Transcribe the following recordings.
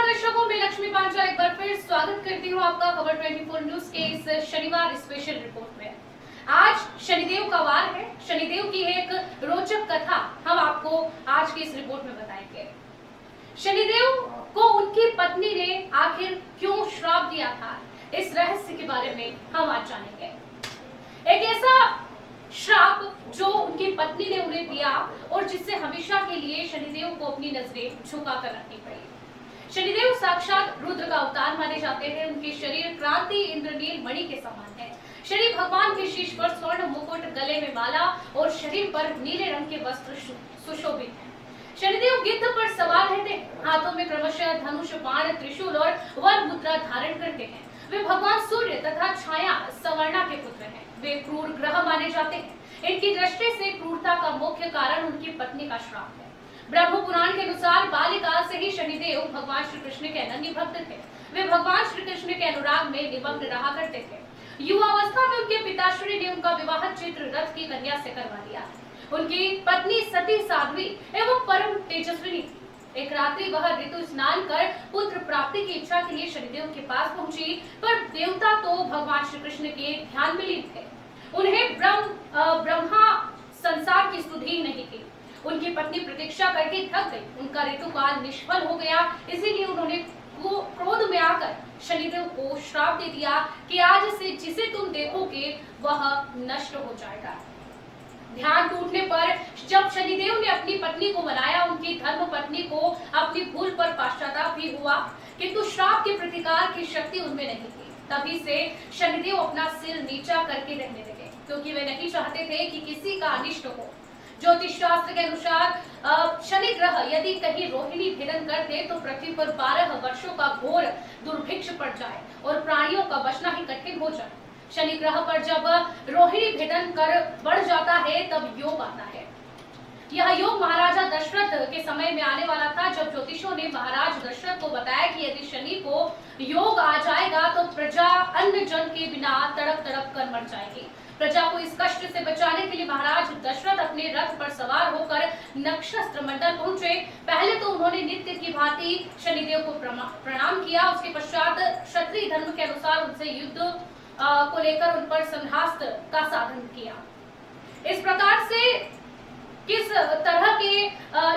दर्शकों, मैं लक्ष्मी पांचाल एक बार फिर स्वागत करती हूँ आपका खबर 24 न्यूज के इस शनिवार स्पेशल रिपोर्ट में। आज शनिदेव का वार है। शनिदेव की एक रोचक कथा हम आपको आज की इस रिपोर्ट में बताएंगे। शनिदेव को उनकी पत्नी ने आखिर क्यों श्राप दिया था, इस रहस्य के बारे में हम आज जानेंगे। एक ऐसा श्राप जो उनकी पत्नी ने उन्हें दिया और जिससे हमेशा के लिए शनिदेव को अपनी नजरें झुकाकर रखनी पड़ी। शनिदेव साक्षात रुद्र का अवतार माने जाते हैं। उनके शरीर क्रांति इंद्रनील मणि के समान है। शनि भगवान के शीश पर स्वर्ण मुकुट, गले में माला और शरीर पर नीले रंग के वस्त्र सुशोभित हैं। शनिदेव गिद्ध पर सवार रहते हैं। हाथों में क्रमशः धनुष, बाण, त्रिशूल और वर मुद्रा धारण करते हैं। वे भगवान सूर्य तथा छाया सवर्णा के पुत्र हैं। वे क्रूर ग्रह माने जाते हैं। इनकी दृष्टि से क्रूरता का मुख्य कारण उनकी पत्नी का श्राप है। ब्रह्म पुराण के अनुसार बाल्यकाल से ही शनिदेव भगवान श्री कृष्ण के अनन्य भक्त थे। वे भगवान श्री कृष्ण के अनुराग में निमग्न रहा करते थे। युवावस्था में उनके पिताश्री ने उनका विवाह चित्र रथ की कन्या से करवा दिया। उनकी पत्नी सती साध्वी एवं परम तेजस्विनी। एक रात्रि वह ऋतु स्नान कर पुत्र प्राप्ति की इच्छा के लिए शनिदेव के पास पहुंची, पर देवता तो भगवान श्री कृष्ण के ध्यान में लीन थे। उन्हें ब्रह्मा संसार की सुधि नहीं थी। उनकी पत्नी प्रतीक्षा करके थक गई। उनका ऋतुकाल निष्फल हो गया। इसीलिए उन्होंने क्रोध में आकर शनिदेव को श्राप दे दिया कि आज से जिसे तुम देखोगे वह नष्ट हो जाएगा। ध्यान टूटने पर जब शनिदेव ने अपनी पत्नी को मनाया, उनकी धर्म पत्नी को अपनी भूल पर पश्चाताप भी हुआ, किंतु श्राप के प्रतिकार की शक्ति उनमें नहीं थी। तभी से शनिदेव अपना सिर नीचा करके रहने लगे, क्योंकि वे नहीं चाहते थे कि किसी का अनिष्ट हो। ज्योतिष शास्त्र के अनुसार शनि ग्रह यदि कहीं रोहिणी भेदन करते तो पृथ्वी पर 12 वर्षों का घोर दुर्भिक्ष पड़ जाए और प्राणियों का बचना ही कठिन हो जाए। शनि ग्रह पर जब रोहिणी भेदन कर बढ़ जाता है तब योग आता है। यह योग महाराजा दशरथ के समय में आने वाला था, जब ज्योतिषों ने महाराज दशरथ को बताया कि यदि शनि को योग आ जाएगा तो प्रजा अन्न जल के बिना तड़प तड़प कर मर जाएगी। प्रजा को इस कष्ट से बचाने के लिए महाराज दशरथ अपने रथ पर सवार होकर नक्षत्र मंडल पहुंचे। पहले तो उन्होंने नित्य की भांति शनिदेव को प्रणाम किया। उसके पश्चात क्षत्रिय धर्म के अनुसार उनसे युद्ध को लेकर उन पर संहास्त्र का साधन किया। इस प्रकार से किस तरह के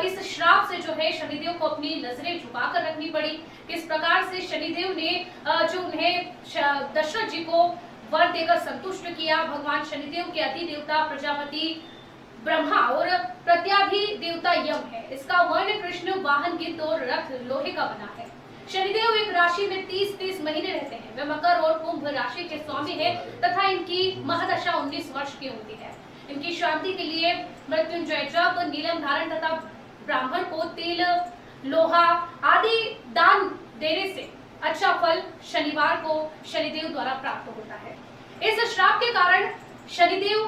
इस श्राप से जो है शनिदेव को अपनी नजरें झुकाकर रखनी पड़ी, किस प्रकार से शनिदेव ने जो उन्हें दशरथ जी को वर देकर संतुष्ट किया। भगवान शनिदेव के अति देवता प्रजापति ब्रह्मा और प्रत्याधि देवता यम है। इसका वर्ण कृष्ण, वाहन गिद्ध और रथ लोहे का बना है। शनिदेव एक राशि में 30-30 महीने रहते हैं। वे मकर और कुंभ राशि के स्वामी है तथा इनकी महदशा 19 वर्ष की होती है। इनकी शांति के लिए मृत्युंजय जप, नीलम धारण तथा ब्राह्मण को तिल, लोहा आदि दान देने से अच्छा फल शनिवार को शनिदेव द्वारा प्राप्त होता है। इस श्राप के कारण शनिदेव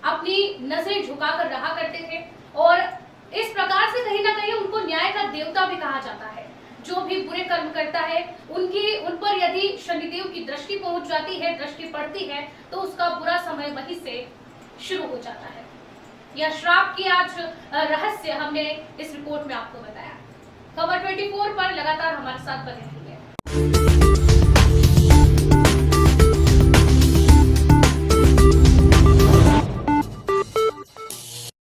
अपनी नजरें झुकाकर रहा करते थे और इस प्रकार से कहीं ना कहीं उनको न्याय का देवता भी कहा जाता है। जो भी बुरे कर्म करता है उन पर यदि शनिदेव की दृष्टि पहुंच जाती है, दृष्टि पड़ती है, तो उसका बुरा समय वहीं से शुरू हो जाता है। यह श्राप की आज रहस्य हमने इस रिपोर्ट में आपको बताया। खबर 24 पर लगातार हमारे साथ बने रहिए।